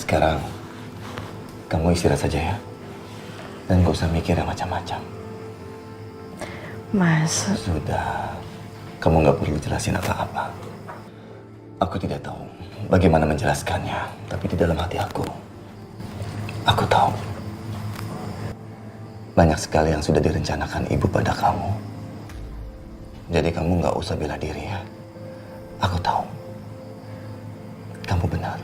Sekarang, kamu istirahat saja ya. Dan gak usah mikir yang macam-macam. Mas. Sudah, kamu gak perlu jelasin apa-apa. Aku tidak tahu bagaimana menjelaskannya, tapi di dalam hati aku tahu. Banyak sekali yang sudah direncanakan ibu pada kamu. Jadi kamu gak usah bela diri ya. Aku tahu. Kamu benar.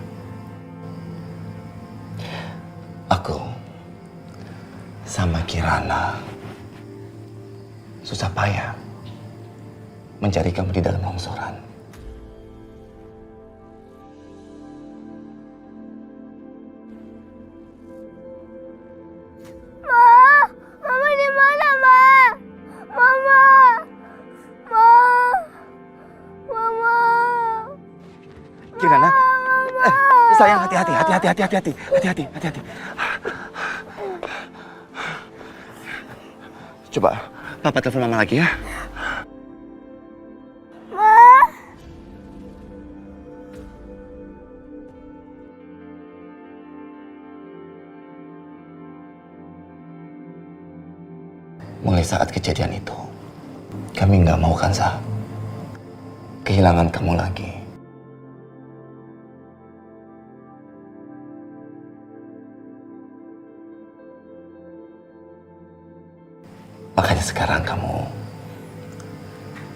Aku sama Kirana susah payah mencari kamu di dalam longsoran. Mama di mana, Ma? Mama. Kirana, sayang hati-hati. Coba, Papa telepon Mama lagi ya. Mulai saat kejadian itu, kami nggak mau kan, Sa? Kehilangan kamu lagi. Makanya sekarang kamu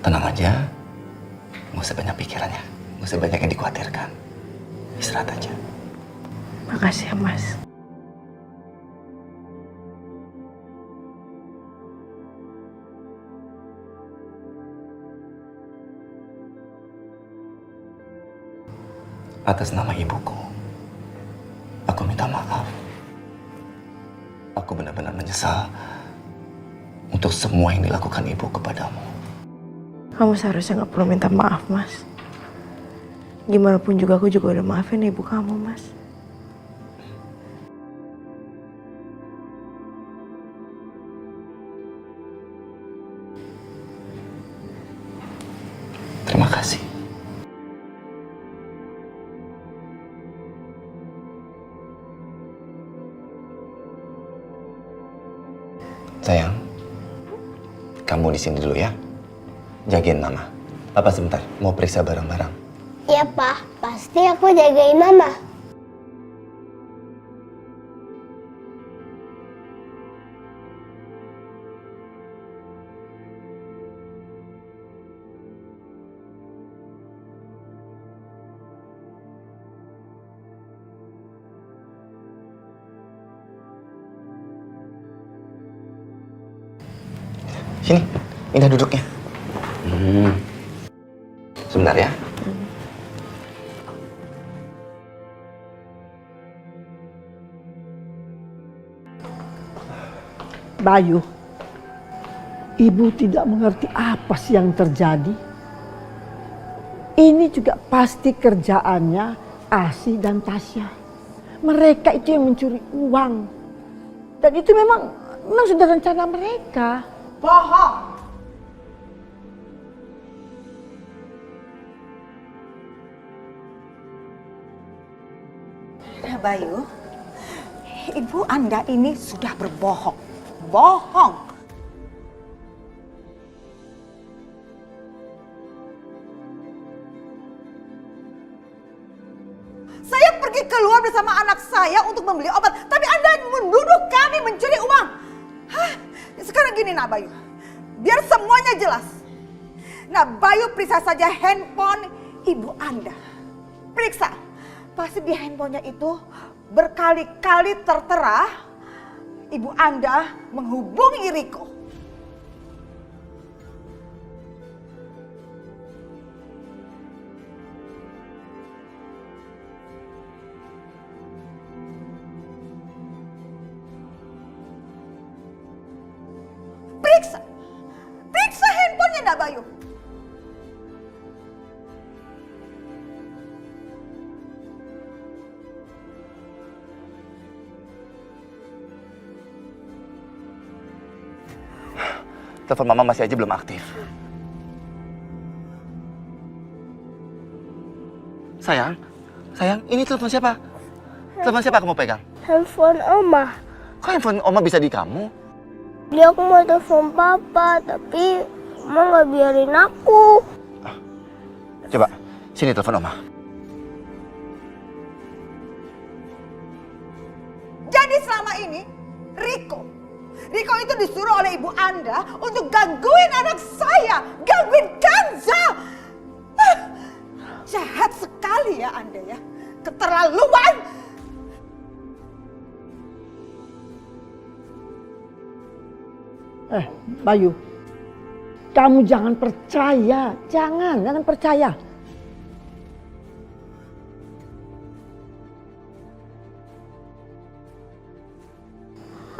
tenang aja, nggak usah banyak pikirannya, nggak usah banyak yang dikhawatirkan. Istirahat aja. Makasih ya, Mas. Atas nama ibuku, aku minta maaf. Aku benar-benar menyesal untuk semua yang dilakukan ibu kepadamu. Kamu seharusnya nggak perlu minta maaf, Mas. Gimana pun juga aku juga udah maafin ibu kamu, Mas. Terima kasih. Sayang, kamu di sini dulu ya. Jagain Mama. Papa sebentar, mau periksa barang-barang. Iya, Pak. Pasti aku jagain Mama. Sini, pindah duduknya. Sebentar ya. Bayu, ibu tidak mengerti apa sih yang terjadi. Ini juga pasti kerjaannya Asi dan Tasya. Mereka itu yang mencuri uang. Dan itu memang sudah rencana mereka. Bohong. Nah, Bayu, ibu Anda ini sudah berbohong. Bohong. Saya pergi keluar bersama anak saya untuk membeli obat, tapi Anda menuduh kami mencuri uang. Hah? Sekarang gini, Nak Bayu, biar semuanya jelas. Nah, Bayu periksa saja handphone ibu Anda. Periksa, pasti di handphonenya itu berkali-kali tertera ibu Anda menghubungi Riko. Periksa handphonenya, Nak Bayu. Telepon Mama masih aja belum aktif. Sayang, ini telepon siapa? Telepon siapa kamu pegang? Handphone Oma. Kok handphone Oma bisa di kamu? Dia aku mau telepon papa, tapi Oma nggak biarin aku. Coba, sini telepon Oma. Jadi selama ini, Riko itu disuruh oleh ibu Anda untuk gangguin anak saya, gangguin Kanza. Jahat sekali ya Anda ya, keterlaluan. Bayu, kamu jangan percaya, jangan percaya.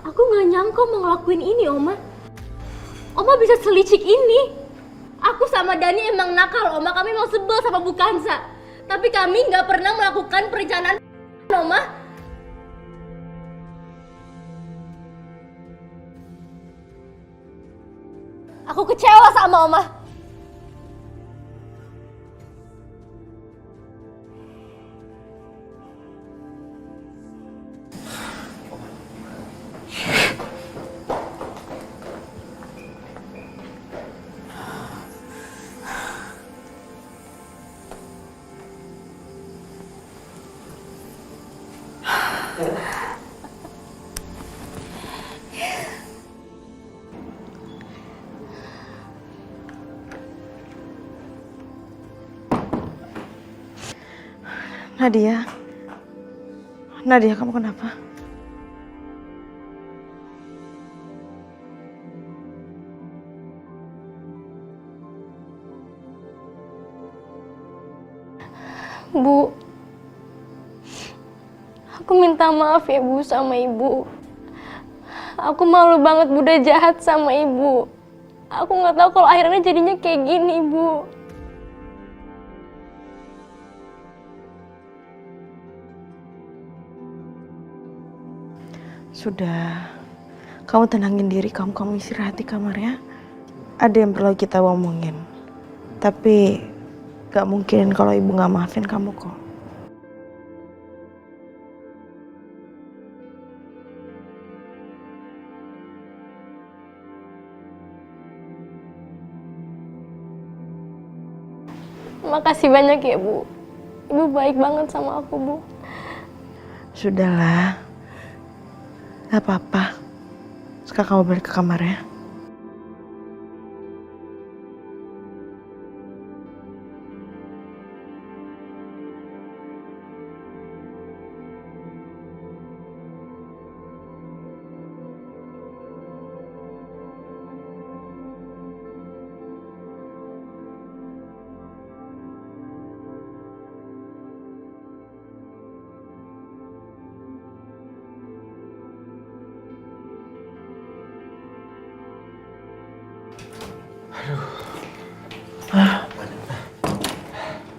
Aku nggak nyangka mau ngelakuin ini, Oma. Oma bisa selicik ini. Aku sama Dani emang nakal, Oma. Kami mau sebel sama Bu Kanza. Tapi kami nggak pernah melakukan perencanaan, Oma. Aku kecewa sama Oma. Nadia, kamu kenapa? Bu, aku minta maaf ya Bu sama Ibu. Aku malu banget Bu udah jahat sama Ibu. Aku nggak tahu kalau akhirnya jadinya kayak gini, Bu. Sudah, kamu tenangin diri, kamu istirahat di kamar ya. Ada yang perlu kita omongin. Tapi gak mungkin kalau ibu gak maafin kamu kok. Makasih banyak ya Bu. Ibu baik banget sama aku, Bu. Sudahlah. Gak apa-apa. Sekarang kamu balik ke kamar ya.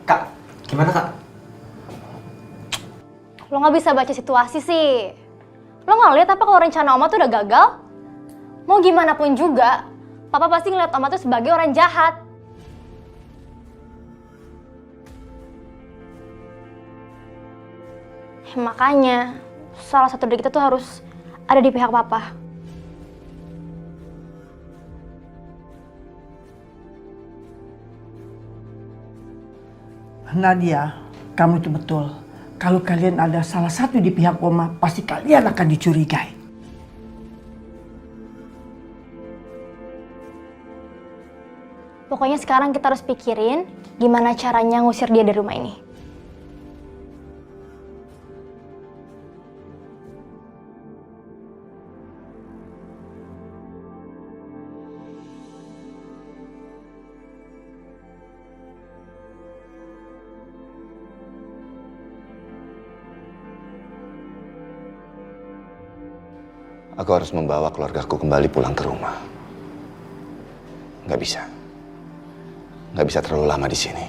Kak, gimana Kak? Lo nggak bisa baca situasi sih. Lo nggak lihat apa kalau rencana Oma tuh udah gagal? Mau gimana pun juga, Papa pasti ngeliat Oma tuh sebagai orang jahat. Makanya, salah satu dari kita tuh harus ada di pihak Papa. Nadia, kamu itu betul. Kalau kalian ada salah satu di pihak Oma, pasti kalian akan dicurigai. Pokoknya sekarang kita harus pikirin gimana caranya ngusir dia dari rumah ini. Aku harus membawa keluargaku kembali pulang ke rumah. Nggak bisa. Nggak bisa terlalu lama di sini.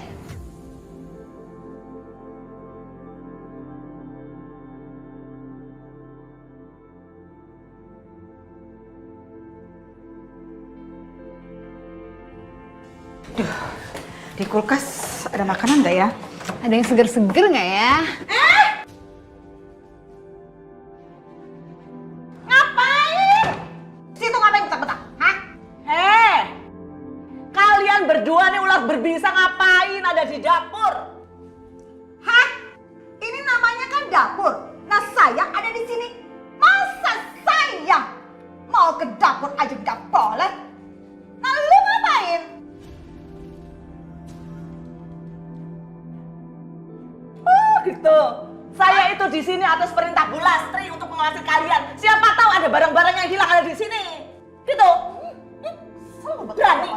Di kulkas ada makanan nggak ya? Ada yang seger-seger nggak ya? gitu. Saya itu di sini atas perintah Bu Lastri untuk mengawasi kalian. Siapa tahu ada barang-barang yang hilang ada di sini. Gitu. Berani.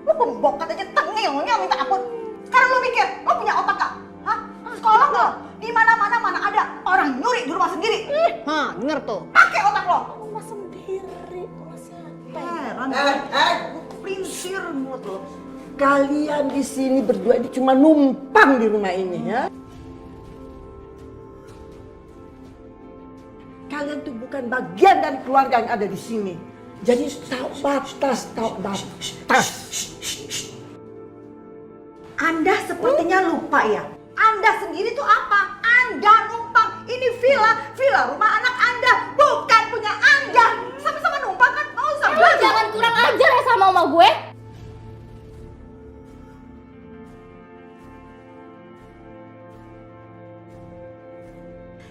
Lu pembokat aja tengilnya minta ampun. Sekarang lu mikir, lu punya otak gak? Hah? Sekolah gak? Di mana-mana mana ada orang nyuri di rumah sendiri. Denger tuh. Pakai otak lo. Rumah sendiri, rumah siapa? Heran. Prinsir mulut lo. Kalian di sini berdua ini cuma numpang di rumah ini ya. Kalian tuh bukan bagian dari keluarga yang ada di sini. Jadi tahu batas. Anda sepertinya lupa ya. Anda sendiri tuh apa? Anda numpang. Ini villa rumah anak Anda, bukan punya Anda. Sama-sama numpang kan? Mau usah. Lu jangan kurang ajar ya sama oma gue.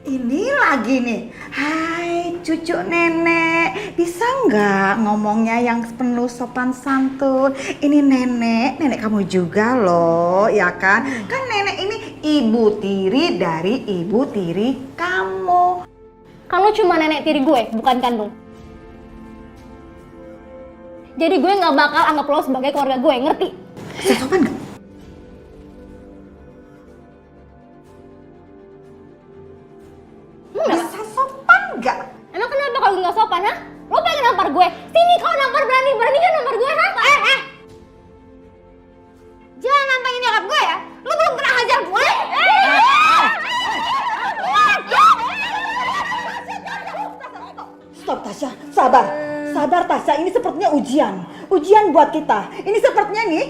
Ini lagi nih, hai cucu nenek, bisa nggak ngomongnya yang penuh sopan santun? Ini nenek kamu juga loh, ya kan? Kan nenek ini ibu tiri dari ibu tiri kamu. Kan lu cuma nenek tiri gue, bukan kandung. Jadi gue nggak bakal anggap lo sebagai keluarga gue, ngerti? Bisa sopan nggak? Bisa sopan nggak? Emang kenapa kalau nggak sopan, ha? Lo pengen nampar gue? Sini kau nampar, berani kan nampar gue, ha? Jangan nantangin nyokap gue ya. Lo belum pernah hajar gue. Stop Tasya, sabar. Sabar Tasya, ini sepertinya ujian. Ujian buat kita. Ini sepertinya nih.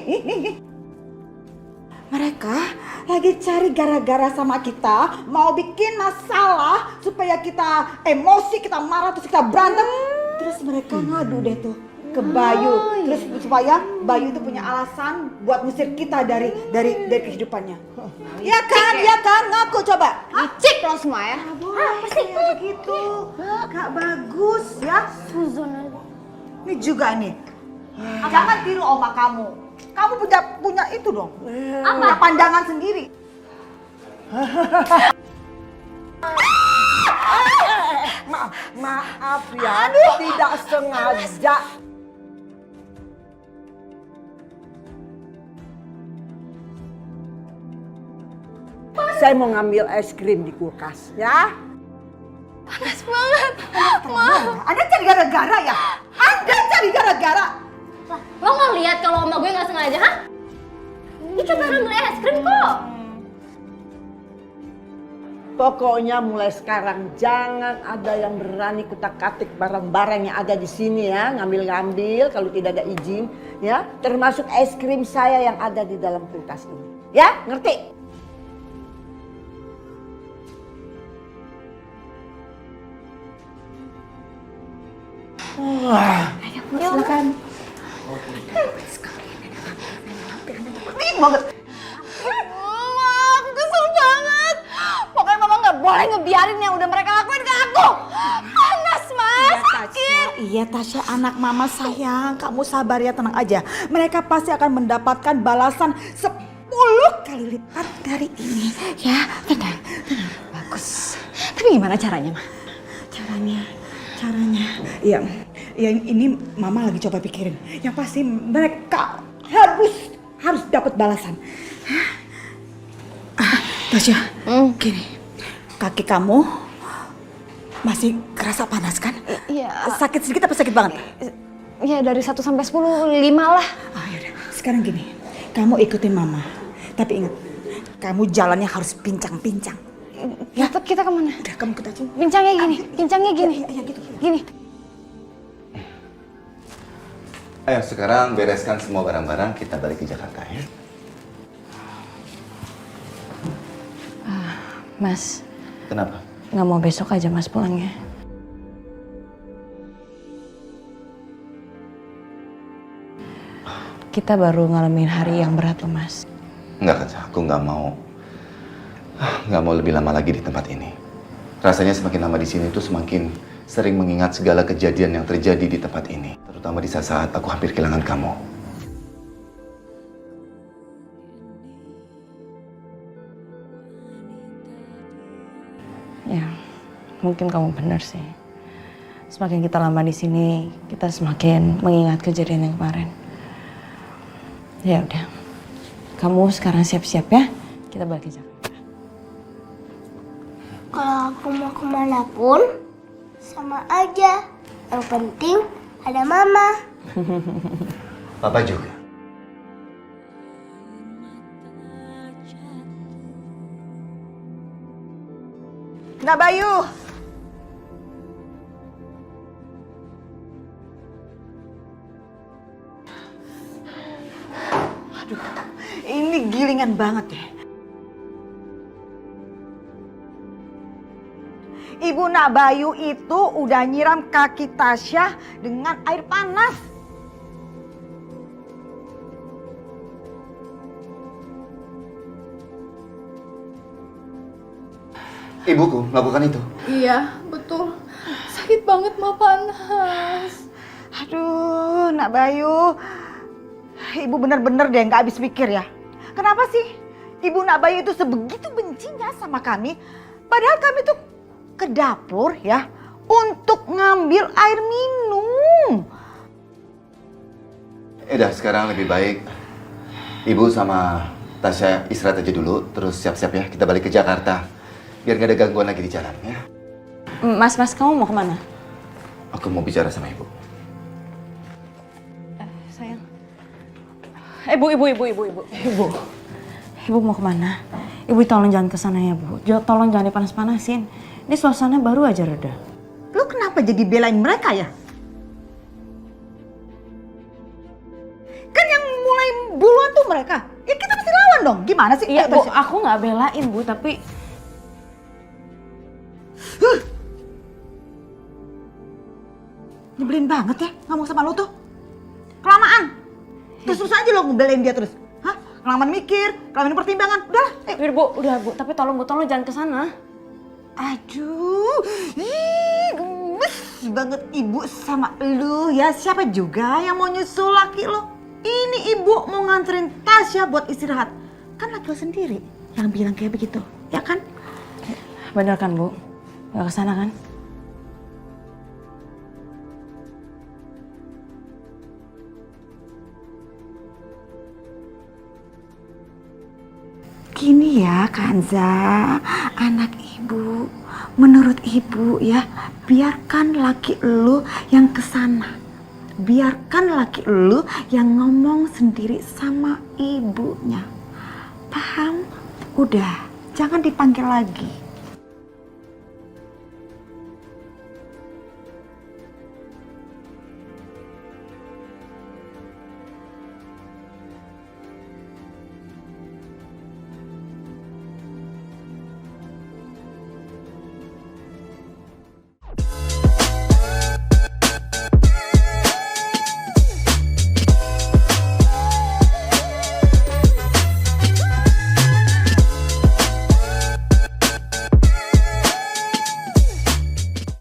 Mereka lagi cari gara-gara sama kita, mau bikin masalah supaya kita emosi, kita marah, terus kita berantem. Terus mereka ngadu deh tuh ke Bayu, terus supaya Bayu itu punya alasan buat ngusir kita dari kehidupannya. Iya kan, ngaku coba. Licik lo semua ya. Pasti kayak gitu, gak bagus ya. Suzon aja. Ini juga nih, jangan tiru oma kamu. Kamu punya itu dong, punya pandangan sendiri. Maaf ya, tidak sengaja. Saya mau ngambil es krim di kulkas ya. Panas banget. Anda cari gara-gara ya? Anda cari gara-gara. Lo nggak lihat kalau oma gue nggak sengaja, ha? Dia cuma ngambil es krim kok. Pokoknya mulai sekarang jangan ada yang berani kutak-katik barang-barang yang ada di sini ya, ngambil-ngambil kalau tidak ada izin ya, termasuk es krim saya yang ada di dalam kulkas ini. Ya, ngerti? Silakan. Ini banget. Mama, kesel banget. Pokoknya mama nggak boleh ngebiarin yang udah mereka lakuin ke aku. Panas, Mas. Sakit. Iya Tasya, anak mama sayang. Kamu sabar ya, tenang aja. Mereka pasti akan mendapatkan balasan 10 kali lipat dari ini. Ya, tenang. Bagus. Tapi gimana caranya, Ma? Caranya. Iya, ini mama lagi coba pikirin. Yang pasti mereka harus dapat balasan. Tasya, gini. Kaki kamu masih kerasa panas kan? Iya. Sakit sedikit apa sakit banget? Ya dari 1 sampai 10, 5 lah. Yaudah, sekarang gini. Kamu ikutin mama. Tapi ingat, kamu jalannya harus pincang-pincang. Ya, kita kemana? Udah, kamu ikut aja. Pincangnya gini. Iya, gitu. Gini. Ayo sekarang bereskan semua barang-barang, kita balik ke Jakarta ya. Mas, Kenapa? nggak mau besok aja Mas pulangnya? Kita baru ngalamin hari yang berat loh Mas. Enggak, Kaca. Aku nggak mau lebih lama lagi di tempat ini. Rasanya semakin lama di sini tuh semakin sering mengingat segala kejadian yang terjadi di tempat ini. Terutama di saat aku hampir kehilangan kamu. Ya, mungkin kamu benar sih. Semakin kita lama di sini, kita semakin mengingat kejadian yang kemarin. Ya udah, kamu sekarang siap-siap ya. Kita balik ke Jakarta. Kalau aku mau kemana pun, sama aja. Yang penting ada mama. Papa juga. Nak Bayu. Aduh, ini gilingan banget ya. Ibu Nak Bayu itu udah nyiram kaki Tasya dengan air panas. Ibuku melakukan itu. Iya, betul. Sakit banget, Ma, panas. Aduh, Nak Bayu. Ibu bener-bener deh nggak habis pikir ya. Kenapa sih Ibu Nak Bayu itu sebegitu bencinya sama kami? Padahal kami tuh ke dapur ya untuk ngambil air minum. Udah, sekarang lebih baik Ibu sama Tasya istirahat aja dulu, terus siap-siap ya, kita balik ke Jakarta. Biar gak ada gangguan lagi di jalan ya. Mas, kamu mau kemana? Aku mau bicara sama Ibu. Sayang. Ibu mau kemana? Ibu tolong jangan kesana ya, Bu. Tolong jangan dipanas-panasin. Ini suasana baru aja reda. Lu kenapa jadi belain mereka ya? Kan yang mulai duluan tuh mereka. Ya kita mesti lawan dong. Gimana sih? Iya, Bu, aku nggak belain, Bu, tapi nyebelin banget ya ngomong sama lo tuh. Kelamaan. Terus aja lo ngebelain dia terus. Hah? Kelamaan mikir, kelamaan pertimbangan. Udahlah, ayo. Udah, Bu, tapi tolong jangan kesana. Aduh, gemes banget ibu sama lu ya. Siapa juga yang mau nyusul laki lo? Ini ibu mau nganterin Tasya buat istirahat. Kan laki lo sendiri yang bilang kayak begitu, ya kan? Bener kan, Bu? Gak kesana kan? Gini ya Kanza, anak ibu, menurut ibu ya, biarkan laki lu yang kesana. Biarkan laki lu yang ngomong sendiri sama ibunya. Paham? Udah, jangan dipanggil lagi.